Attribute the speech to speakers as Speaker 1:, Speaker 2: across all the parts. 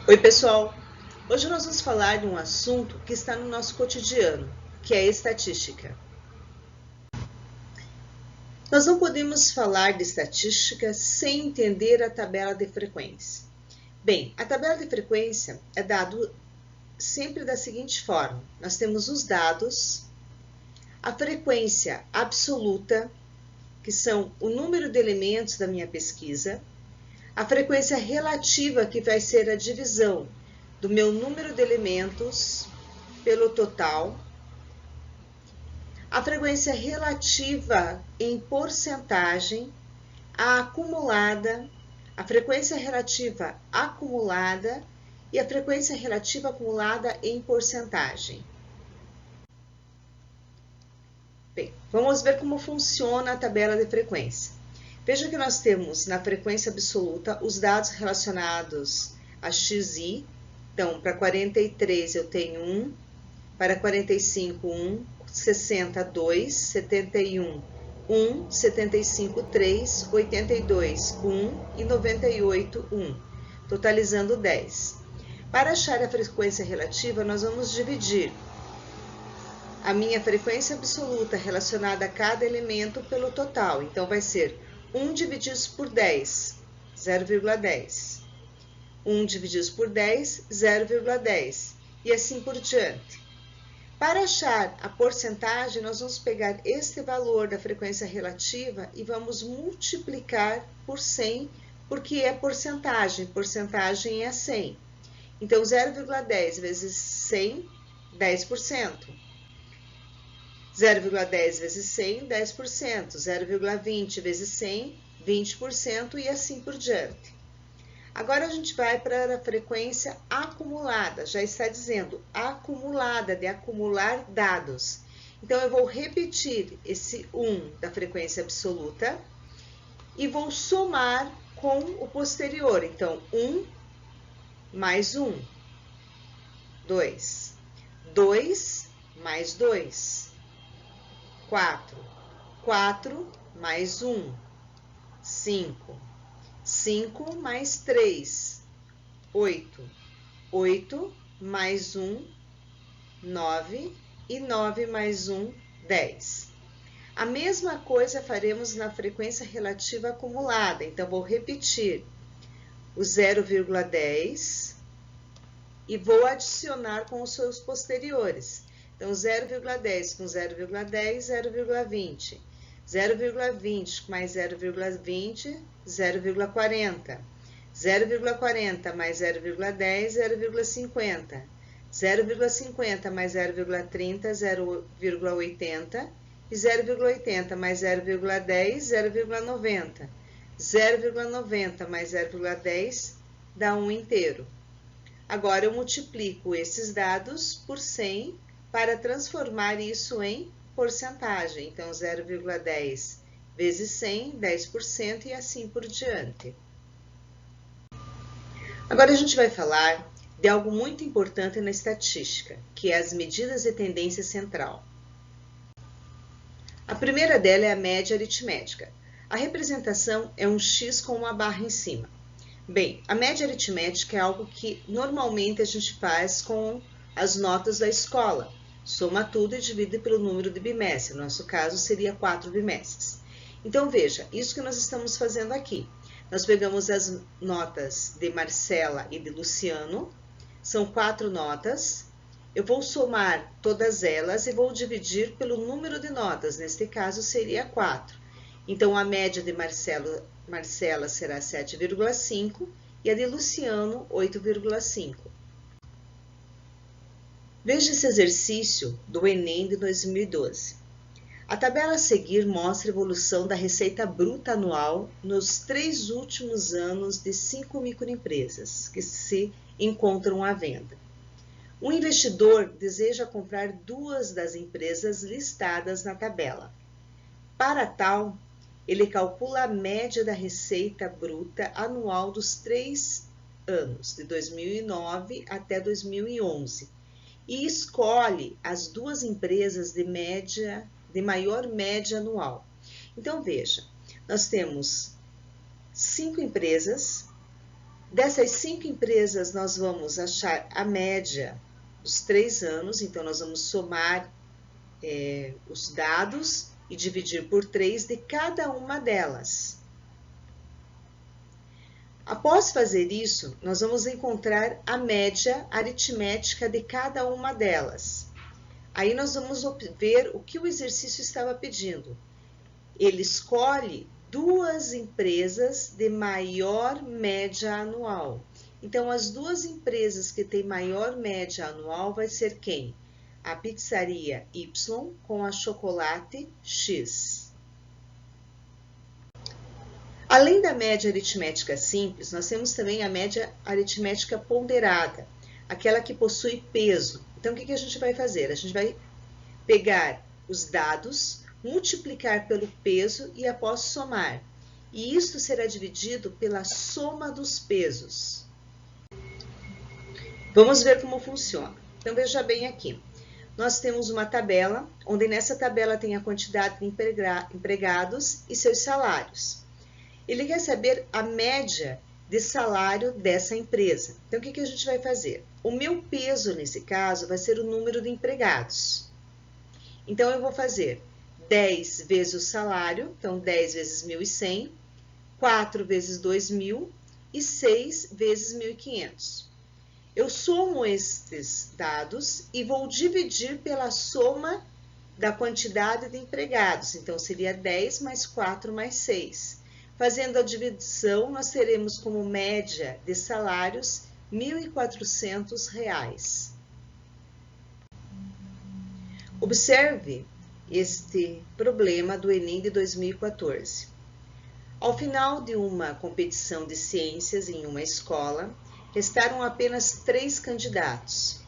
Speaker 1: Oi, pessoal! Hoje nós vamos falar de um assunto que está no nosso cotidiano, que é a estatística. Nós não podemos falar de estatística sem entender a tabela de frequência. Bem, a tabela de frequência é dada sempre da seguinte forma: nós temos os dados, a frequência absoluta, que são o número de elementos da minha pesquisa, a frequência relativa, que vai ser a divisão do meu número de elementos pelo total, a frequência relativa em porcentagem, a acumulada, a frequência relativa acumulada e a frequência relativa acumulada em porcentagem. Bem, vamos ver como funciona a tabela de frequência. Veja que nós temos na frequência absoluta os dados relacionados a xi. Então, para 43 eu tenho 1, para 45, 1, 60, 2, 71, 1, 75, 3, 82, 1 e 98, 1, totalizando 10. Para achar a frequência relativa, nós vamos dividir a minha frequência absoluta relacionada a cada elemento pelo total. Então, vai ser 1 dividido por 10, 0,10. 1 dividido por 10, 0,10. E assim por diante. Para achar a porcentagem, nós vamos pegar este valor da frequência relativa e vamos multiplicar por 100, porque é porcentagem. Porcentagem é 100. Então, 0,10 vezes 100, 10%. 0,10 vezes 100, 10%. 0,20 vezes 100, 20% e assim por diante. Agora a gente vai para a frequência acumulada, já está dizendo acumulada, de acumular dados. Então, eu vou repetir esse 1 da frequência absoluta e vou somar com o posterior. Então, 1 mais 1, 2. 2 mais 2, 4. 4 mais 1, 5. 5 mais 3, 8. 8 mais 1, 9. E 9 mais 1, 10. A mesma coisa faremos na frequência relativa acumulada. Então, vou repetir o 0,10 e vou adicionar com os seus posteriores. Então, 0,10 com 0,10, 0,20. 0,20 mais 0,20, 0,40. 0,40 mais 0,10, 0,50. 0,50 mais 0,30, 0,80. E 0,80 mais 0,10, 0,90. 0,90 mais 0,10 dá 1 inteiro. Agora, eu multiplico esses dados por 100 para transformar isso em porcentagem. Então, 0,10 vezes 100, 10% e assim por diante. Agora, a gente vai falar de algo muito importante na estatística, que é as medidas de tendência central. A primeira dela é a média aritmética. A representação é um X com uma barra em cima. Bem, a média aritmética é algo que normalmente a gente faz com as notas da escola. Soma tudo e divide pelo número de bimestres. No nosso caso, seria 4 bimestres. Então, veja, isso que nós estamos fazendo aqui. Nós pegamos as notas de Marcela e de Luciano. São 4 notas. Eu vou somar todas elas e vou dividir pelo número de notas. Neste caso, seria 4. Então, a média de Marcela será 7,5 e a de Luciano, 8,5. Veja esse exercício do Enem de 2012. A tabela a seguir mostra a evolução da receita bruta anual nos 3 últimos anos de 5 microempresas que se encontram à venda. Um investidor deseja comprar 2 das empresas listadas na tabela. Para tal, ele calcula a média da receita bruta anual dos 3 anos, de 2009 até 2011, e escolhe as 2 empresas de maior média anual. Então, veja, nós temos 5 empresas Dessas 5 empresas, nós vamos achar a média dos 3 anos, então nós vamos somar os dados e dividir por 3 de cada uma delas. Após fazer isso, nós vamos encontrar a média aritmética de cada uma delas. Aí nós vamos ver o que o exercício estava pedindo. Ele escolhe 2 empresas de maior média anual. Então, as 2 empresas que têm maior média anual vai ser quem? A pizzaria Y com a chocolate X. Além da média aritmética simples, nós temos também a média aritmética ponderada, aquela que possui peso. Então, o que a gente vai fazer? A gente vai pegar os dados, multiplicar pelo peso e após somar. E isto será dividido pela soma dos pesos. Vamos ver como funciona. Então, veja bem aqui. Nós temos uma tabela, onde nessa tabela tem a quantidade de empregados e seus salários. Ele quer saber a média de salário dessa empresa. Então, o que a gente vai fazer? O meu peso, nesse caso, vai ser o número de empregados. Então, eu vou fazer 10 vezes o salário, então 10 vezes 1.100, 4 vezes 2.000 e 6 vezes 1.500. Eu somo estes dados e vou dividir pela soma da quantidade de empregados. Então, seria 10 mais 4 mais 6. Fazendo a divisão, nós teremos como média de salários R$ 1.400. Observe este problema do Enem de 2014. Ao final de uma competição de ciências em uma escola, restaram apenas 3 candidatos.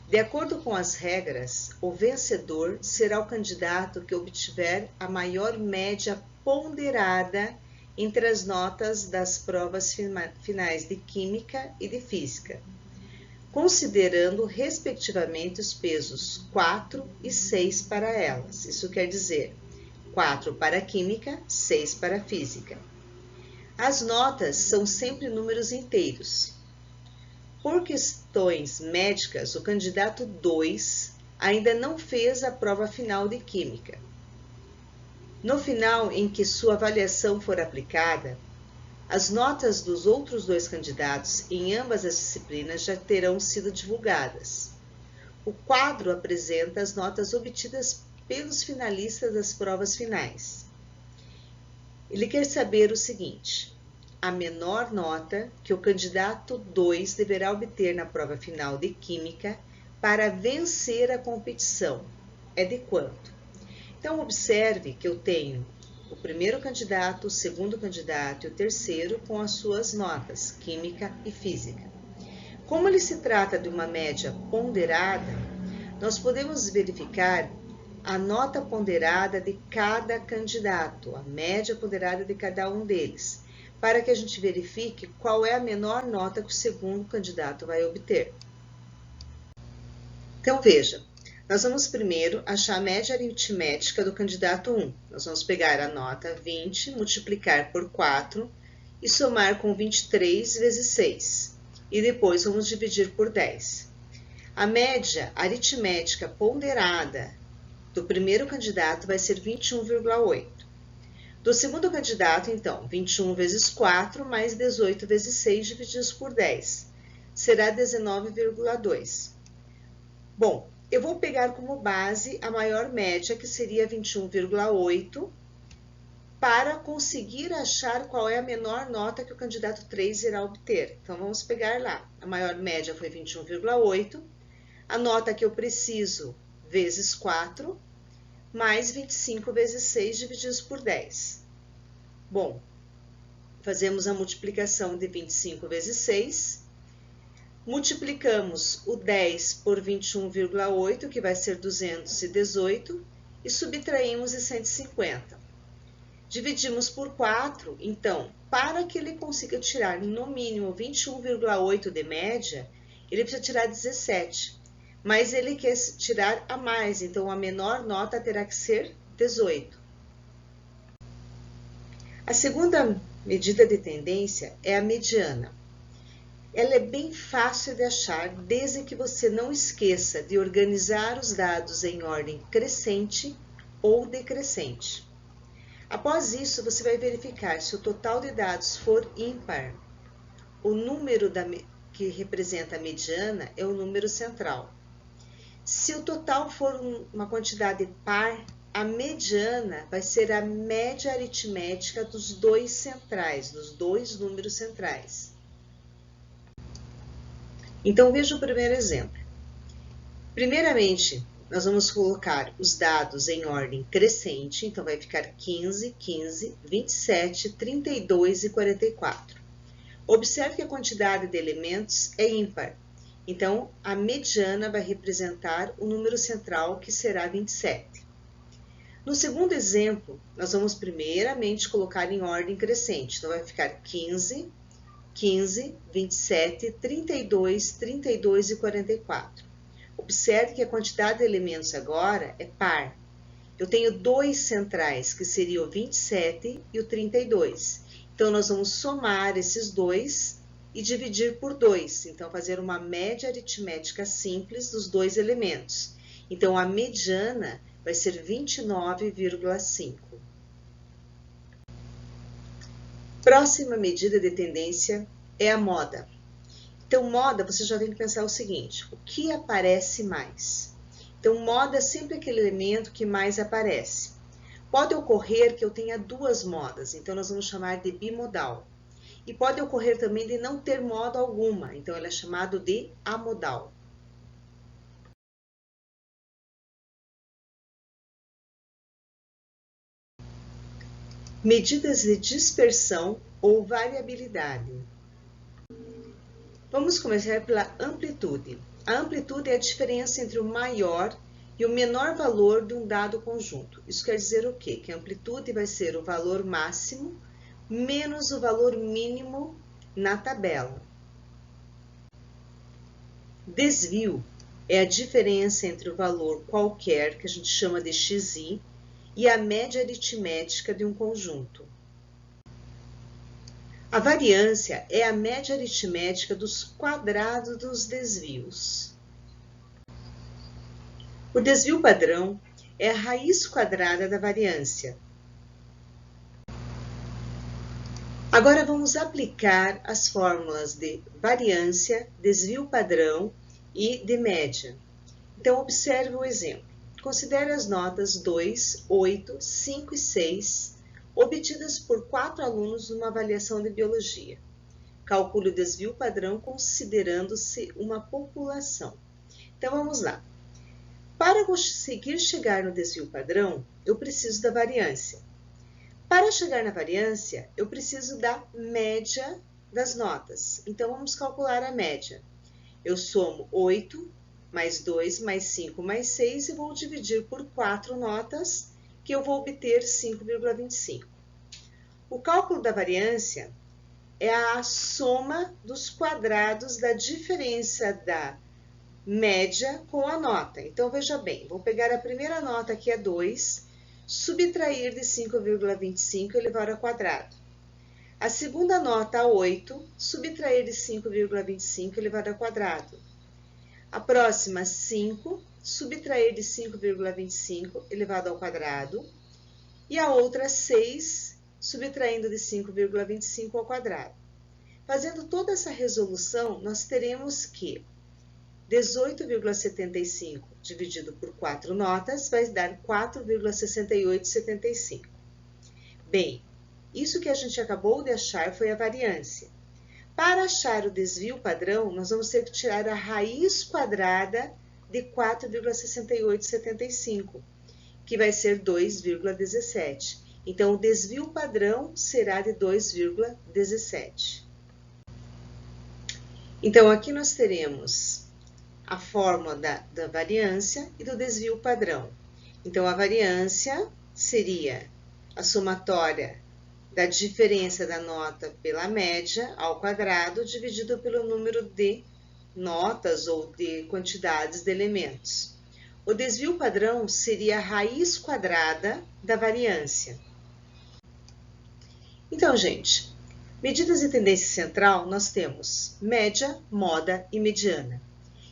Speaker 1: De acordo com as regras, o vencedor será o candidato que obtiver a maior média ponderada entre as notas das provas finais de Química e de Física, considerando respectivamente os pesos 4 e 6 para elas. Isso quer dizer 4 para Química, 6 para Física. As notas são sempre números inteiros. Por questões médicas, o candidato 2 ainda não fez a prova final de Química. No final em que sua avaliação for aplicada, as notas dos outros 2 candidatos em ambas as disciplinas já terão sido divulgadas. O quadro apresenta as notas obtidas pelos finalistas das provas finais. Ele quer saber o seguinte: a menor nota que o candidato 2 deverá obter na prova final de Química para vencer a competição é de quanto? Então, observe que eu tenho o primeiro candidato, o segundo candidato e o terceiro com as suas notas, Química e Física. Como ele se trata de uma média ponderada, nós podemos verificar a nota ponderada de cada candidato, a média ponderada de cada um deles, para que a gente verifique qual é a menor nota que o segundo candidato vai obter. Então, veja. Nós vamos primeiro achar a média aritmética do candidato 1. Nós vamos pegar a nota 20, multiplicar por 4 e somar com 23 vezes 6. E depois vamos dividir por 10. A média aritmética ponderada do primeiro candidato vai ser 21,8. Do segundo candidato, então, 21 vezes 4 mais 18 vezes 6 divididos por 10. Será 19,2. Bom, eu vou pegar como base a maior média, que seria 21,8, para conseguir achar qual é a menor nota que o candidato 3 irá obter. Então, vamos pegar lá. A maior média foi 21,8, a nota que eu preciso, vezes 4, mais 25 vezes 6 divididos por 10. Bom, fazemos a multiplicação de 25 vezes 6, multiplicamos o 10 por 21,8, que vai ser 218, e subtraímos de 150. Dividimos por 4, então, para que ele consiga tirar no mínimo 21,8 de média, ele precisa tirar 17. Mas ele quer tirar a mais, então a menor nota terá que ser 18. A segunda medida de tendência é a mediana. ela é bem fácil de achar, desde que você não esqueça de organizar os dados em ordem crescente ou decrescente. Após isso, você vai verificar se o total de dados for ímpar. O número que representa a mediana é o número central. Se o total for uma quantidade par, a mediana vai ser a média aritmética dos dois centrais, dos dois números centrais. Então, veja o primeiro exemplo. Primeiramente, nós vamos colocar os dados em ordem crescente, então vai ficar 15, 15, 27, 32 e 44. Observe que a quantidade de elementos é ímpar, então a mediana vai representar o número central, que será 27. No segundo exemplo, nós vamos primeiramente colocar em ordem crescente, então vai ficar 15, 15, 27, 32, 32 e 44. Observe que a quantidade de elementos agora é par. Eu tenho dois centrais, que seriam o 27 e o 32. Então, nós vamos somar esses dois e dividir por 2. Então, fazer uma média aritmética simples dos dois elementos. Então, a mediana vai ser 29,5. Próxima medida de tendência é a moda. Então, moda, você já tem que pensar o seguinte: o que aparece mais? Então, moda é sempre aquele elemento que mais aparece. Pode ocorrer que eu tenha duas modas, então nós vamos chamar de bimodal. E pode ocorrer também de não ter moda alguma, então ele é chamado de amodal. Medidas de dispersão ou variabilidade. Vamos começar pela amplitude. A amplitude é a diferença entre o maior e o menor valor de um dado conjunto. Isso quer dizer o quê? Que a amplitude vai ser o valor máximo menos o valor mínimo na tabela. Desvio é a diferença entre o valor qualquer, que a gente chama de xi, e a média aritmética de um conjunto. A variância é a média aritmética dos quadrados dos desvios. O desvio padrão é a raiz quadrada da variância. Agora vamos aplicar as fórmulas de variância, desvio padrão e de média. Então, observe o exemplo. Considere as notas 2, 8, 5 e 6, obtidas por 4 alunos numa avaliação de biologia. Calcule o desvio padrão considerando-se uma população. Então, vamos lá. Para conseguir chegar no desvio padrão, eu preciso da variância. Para chegar na variância, eu preciso da média das notas. Então, vamos calcular a média. Eu somo 8, mais 2, mais 5, mais 6 e vou dividir por 4 notas, que eu vou obter 5,25. O cálculo da variância é a soma dos quadrados da diferença da média com a nota. Então, veja bem, vou pegar a primeira nota, que é 2, subtrair de 5,25 e elevar ao quadrado. A segunda nota, 8, subtrair de 5,25 e elevar ao quadrado. A próxima, 5, subtrair de 5,25 elevado ao quadrado. E a outra, 6, subtraindo de 5,25 ao quadrado. Fazendo toda essa resolução, nós teremos que 18,75 dividido por 4 notas vai dar 4,6875. Bem, isso que a gente acabou de achar foi a variância. Para achar o desvio padrão, nós vamos ter que tirar a raiz quadrada de 4,6875, que vai ser 2,17. Então, o desvio padrão será de 2,17. Então, aqui nós teremos a fórmula da variância e do desvio padrão. Então, a variância seria a somatória da diferença da nota pela média ao quadrado dividido pelo número de notas ou de quantidades de elementos. O desvio padrão seria a raiz quadrada da variância. Então, gente, Medidas de tendência central, nós temos média, moda e mediana.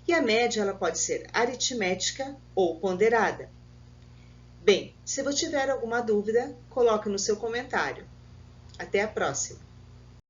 Speaker 1: E a média ela pode ser aritmética ou ponderada. Bem, se você tiver alguma dúvida, coloque no seu comentário. Até a próxima!